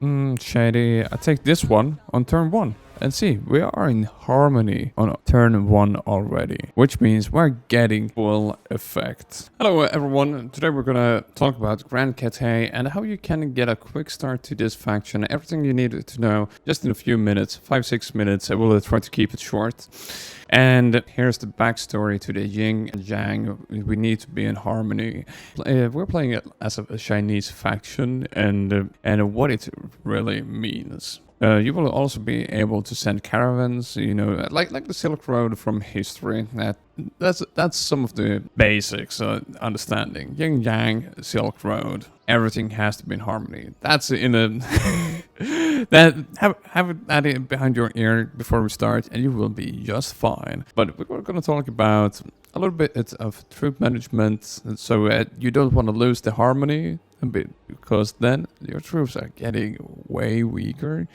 Shady, I take this one on turn 1. And see, we are in harmony on turn 1 already, which means we're getting full effect. Hello everyone, today we're gonna talk about Grand Cathay and how you can get a quick start to this faction. Everything you need to know just in a few minutes, 5-6 minutes. I will try to keep it short. And here's the backstory to the Ying and Yang. We need to be in harmony. We're playing it as a Chinese faction and what it really means. You will also be able to send caravans, you know, like the Silk Road from history. That's some of the basics understanding. Yin Yang, Silk Road, everything has to be in harmony. That's in a have that behind your ear before we start, and you will be just fine. But we're going to talk about a little bit of troop management, so you don't want to lose the harmony a bit, because then your troops are getting way weaker.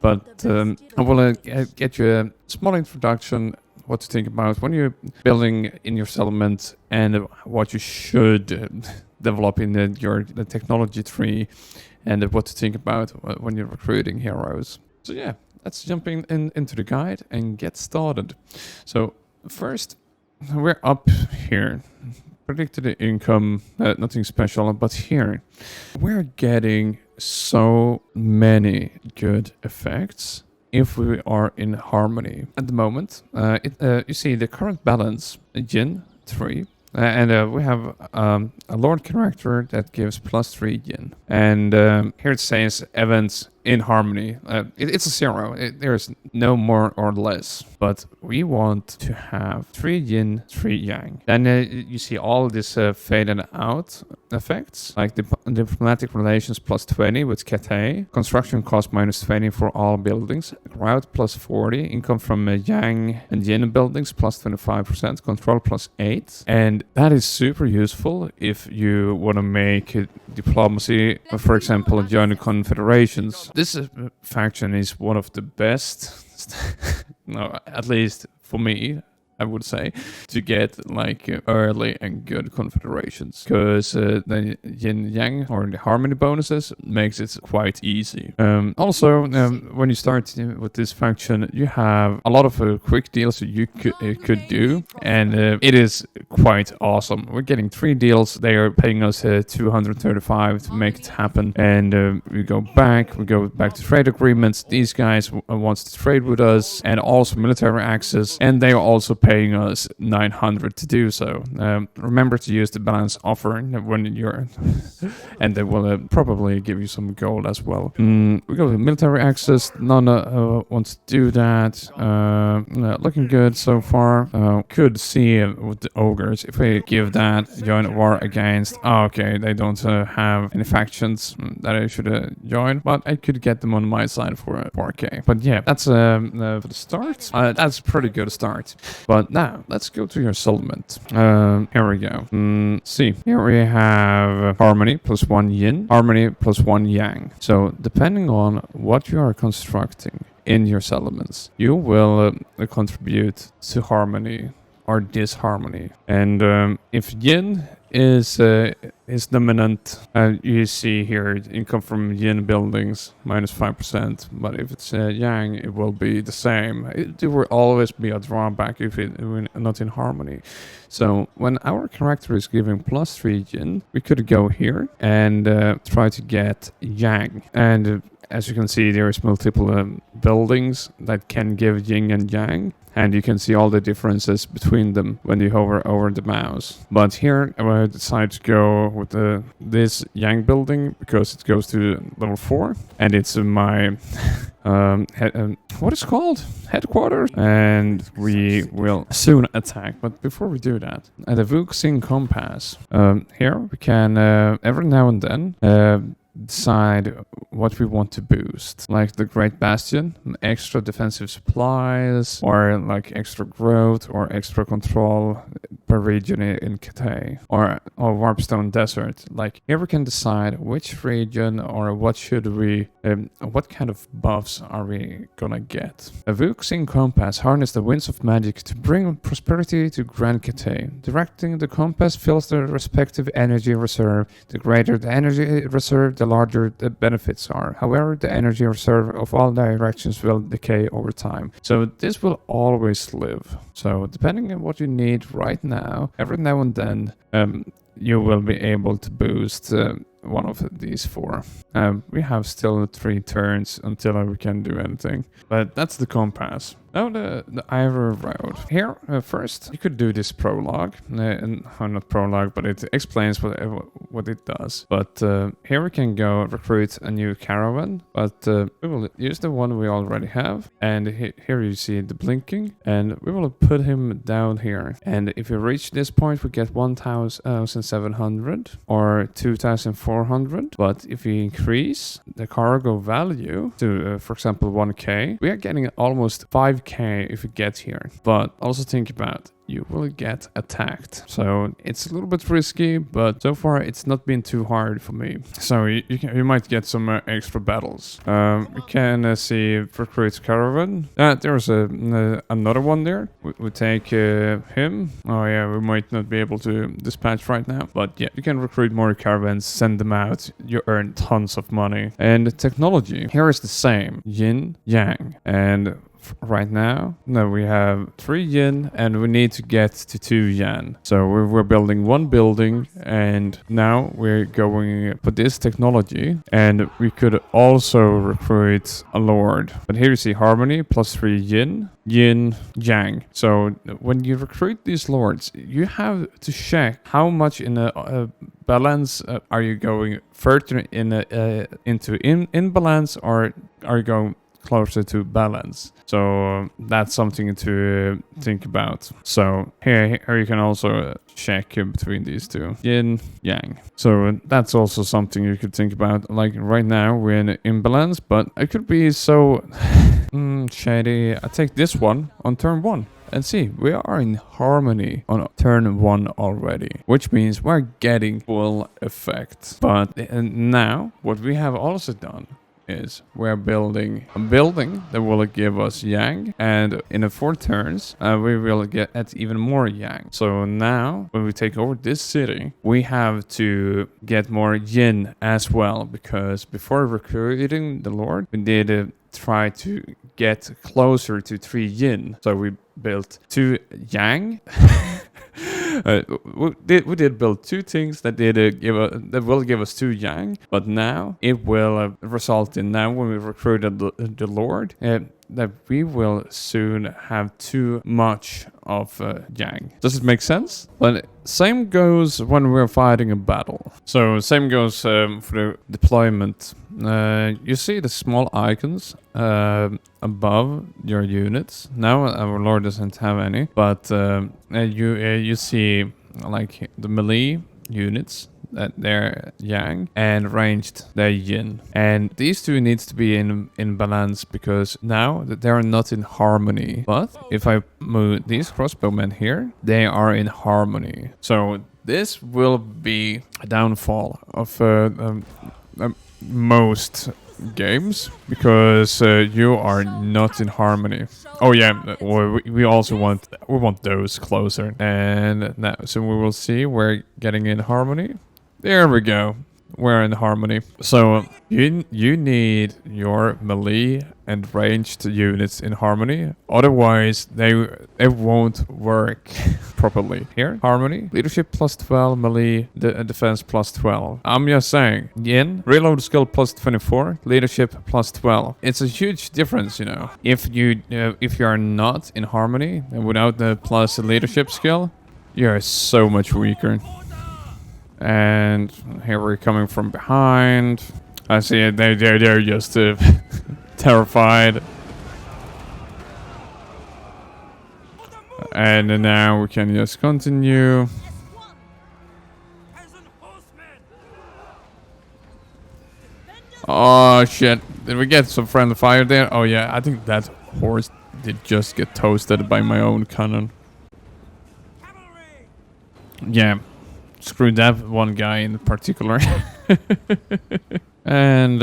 But I will get you a small introduction, what to think about when you're building in your settlement, and what you should develop in the technology tree, and what to think about when you're recruiting heroes. So yeah, let's jump into the guide and get started. So first, we're up here. Predicted income, nothing special, but here we're getting so many good effects if we are in harmony. At the moment, you see the current balance, Yin 3, and we have a Lord character that gives +3 Yin. And here it says events in harmony. It's a 0. There's no more or less. But we want to have 3 Yin, 3 Yang. Then you see all this faded out effects, like diplomatic relations +20 with Cathay, construction cost -20 for all buildings, crowd +40, income from Yang and Yin buildings +25%, control +8. And that is super useful if you want to make diplomacy, for example, join confederations. This faction is one of the best, no, at least for me, I would say, to get like early and good confederations, because the Yin Yang or the harmony bonuses makes it quite easy. Also, when you start with this faction, you have a lot of quick deals you could do, and it is quite awesome. We're getting 3 deals. They are paying us 235 to make it happen, and we go back to trade agreements. These guys wants to trade with us, and also military access, and they are also paying us 900 to do so. Remember to use the balance offer when you're and they will probably give you some gold as well. We go to military access. None wants to do that. Looking good so far. Could see with the ogres, if we give that join war against, okay, they don't have any factions that I should join, but I could get them on my side for 4k. But yeah, that's for the start. That's a pretty good start. But now let's go to your settlement. Here we go. See, here we have harmony +1 Yin, harmony +1 Yang. So depending on what you are constructing in your settlements, you will contribute to harmony or disharmony. And if Yin is dominant, you see here income from Yin buildings -5%, but if it's Yang, it will be the same. There will always be a drawback if we're not in harmony. So when our character is giving +3 Yin, we could go here and try to get Yang. And as you can see, there is multiple buildings that can give Yin and Yang. And you can see all the differences between them when you hover over the mouse. But here I decided to go with this Yang building because it goes to level 4. And it's my, what is it called? Headquarters. And we will soon attack. But before we do that, at the Xing Compass, here we can every now and then decide what we want to boost, like the Great Bastion, extra defensive supplies, or like extra growth or extra control per region in Cathay, or Warpstone Desert. Like here we can decide which region or what should we, what kind of buffs are we gonna get. A Xing Compass harness the winds of magic to bring prosperity to Grand Cathay. Directing the compass fills the respective energy reserve. The greater the energy reserve, the larger the benefits are. However, the energy reserve of all directions will decay over time. So this will always live. So depending on what you need right now, every now and then, you will be able to boost one of these 4. We have still 3 turns until we can do anything. But that's the compass. Now the Ivory Road. Here, first, you could do this prologue. Not prologue, but it explains what it does. But here we can go recruit a new caravan. But we will use the one we already have. And here you see the blinking. And we will put him down here. And if we reach this point, we get 1,700 or 2,400. But if we increase the cargo value to, for example, 1k, we are getting almost 5k if you get here. But also think about, you will get attacked. So it's a little bit risky, but so far it's not been too hard for me. So you might get some extra battles. We can see recruit caravan. There's another one there. We take him. Oh yeah, we might not be able to dispatch right now. But yeah, you can recruit more caravans, send them out. You earn tons of money. And technology, here is the same. Yin, Yang. And right now, we have 3 yin and we need to get to 2 yan. So we're building 1 building, and now we're going for this technology, and we could also recruit a lord. But here you see harmony plus 3 yin, yin, yang. So when you recruit these lords, you have to check how much in a balance are you going further into imbalance, or are you going closer to balance. So that's something to think about. So here you can also check between these 2, yin, yang. So that's also something you could think about. Like right now we're in imbalance, but it could be so shady. I take this one on turn 1. And see, we are in harmony on turn 1 already, which means we're getting full effect. But now what we have also done is we're building a building that will give us yang, and in the 4 turns we will get even more yang. So now when we take over this city, we have to get more yin as well, because before recruiting the lord, we did try to get closer to 3 yin. So we built 2 yang. We did build 2 things that will give us 2 yang, but now it will result in, now when we recruited the lord, that we will soon have too much of yang. Does it make sense? But same goes when we're fighting a battle. So same goes for the deployment. You see the small icons above your units. Now our lord doesn't have any, but you see like the melee units, that they're yang, and ranged they're yin. And these 2 needs to be in balance, because now that they're not in harmony. But if I move these crossbowmen here, they are in harmony. So this will be a downfall of most games, because you are not in harmony. Oh yeah, we also want those closer. And now, so we will see we're getting in harmony. There we go. We're in harmony. So you need your melee and ranged units in harmony. Otherwise, they won't work properly. Here, harmony, leadership plus 12, melee, defense plus 12. I'm just saying, yin, reload skill plus 24, leadership plus 12. It's a huge difference, you know. If you are not in harmony and without the plus leadership skill, you're so much weaker. And here we're coming from behind. I see it. They're just terrified. And now we can just continue. Oh shit! Did we get some friendly fire there? Oh yeah, I think that horse did just get toasted by my own cannon. Yeah. Screw that one guy in particular. And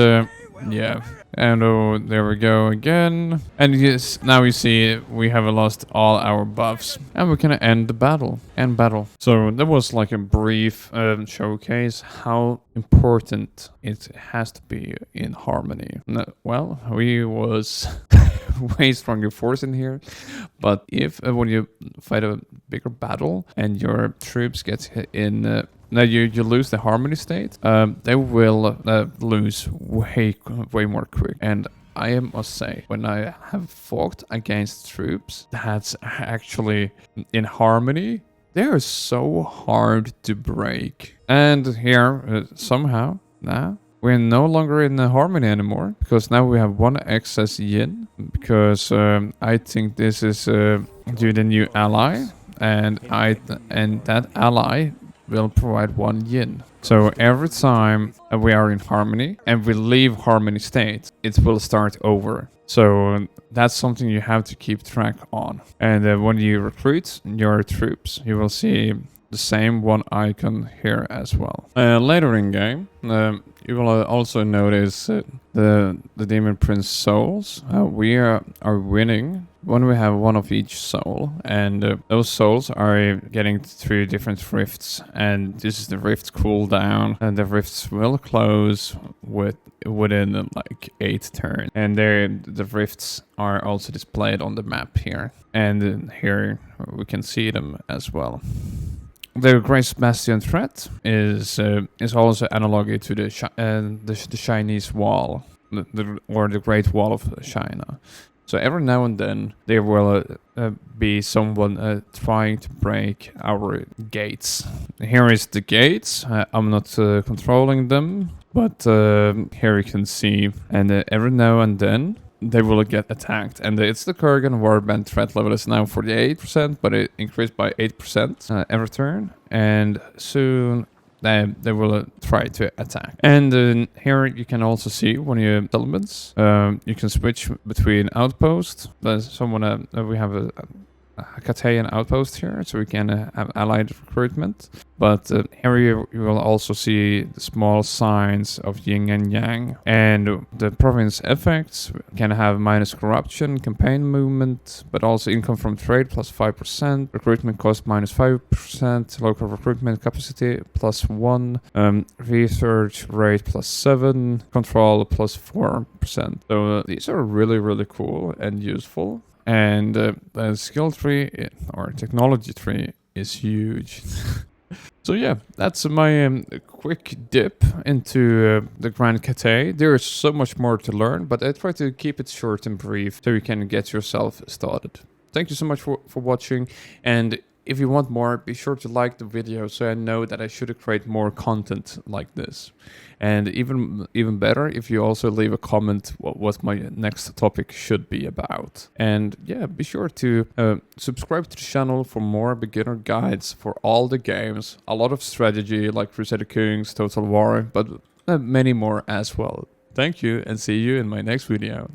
Yeah. And there we go again. And yes, now you see we have lost all our buffs. And we can end the battle. End battle. So that was like a brief showcase how important it has to be in Harmony. Well, we was way stronger force in here. But if when you fight a bigger battle and your troops get hit in... now you lose the Harmony state, they will lose way more quick. And I must say, when I have fought against troops that's actually in Harmony, they are so hard to break. And here, somehow, now, we're no longer in the Harmony anymore, because now we have one excess yin, because I think this is due to the new ally, and that ally will provide 1 yin. So every time we are in Harmony and we leave Harmony state, it will start over. So that's something you have to keep track on. And when you recruit your troops, you will see the same one icon here as well. Later in game, you will also notice the Demon Prince souls. We are winning when we have one of each soul, and those souls are getting through different rifts, and this is the rift cooldown, and the rifts will close within like 8 turns, and the rifts are also displayed on the map here, and here we can see them as well. The Great Bastion threat is also analogous to the Chinese wall, or the Great Wall of China. So every now and then there will be someone trying to break our gates. Here is the gates. I'm not controlling them, but here you can see, and every now and then they will get attacked. And it's the Kurgan Warband threat level is now 48%, but it increased by 8% every turn. And soon they will try to attack. And here you can also see when you have settlements, you can switch between outposts. There's someone we have a Cathayan outpost here, so we can have allied recruitment. But here you will also see the small signs of Ying and Yang. And the province effects can have minus corruption, campaign movement, but also income from trade plus 5%, recruitment cost minus 5%, local recruitment capacity plus 1, research rate plus 7, control plus 4%. So these are really cool and useful. And the skill tree or technology tree is huge. So yeah, that's my quick dip into the Grand Cathay. There is so much more to learn, but I try to keep it short and brief so you can get yourself started. Thank you so much for watching, and if you want more, be sure to like the video so I know that I should create more content like this. And even better, if you also leave a comment what my next topic should be about. And yeah, be sure to subscribe to the channel for more beginner guides for all the games. A lot of strategy like Crusader Kings, Total War, but many more as well. Thank you, and see you in my next video.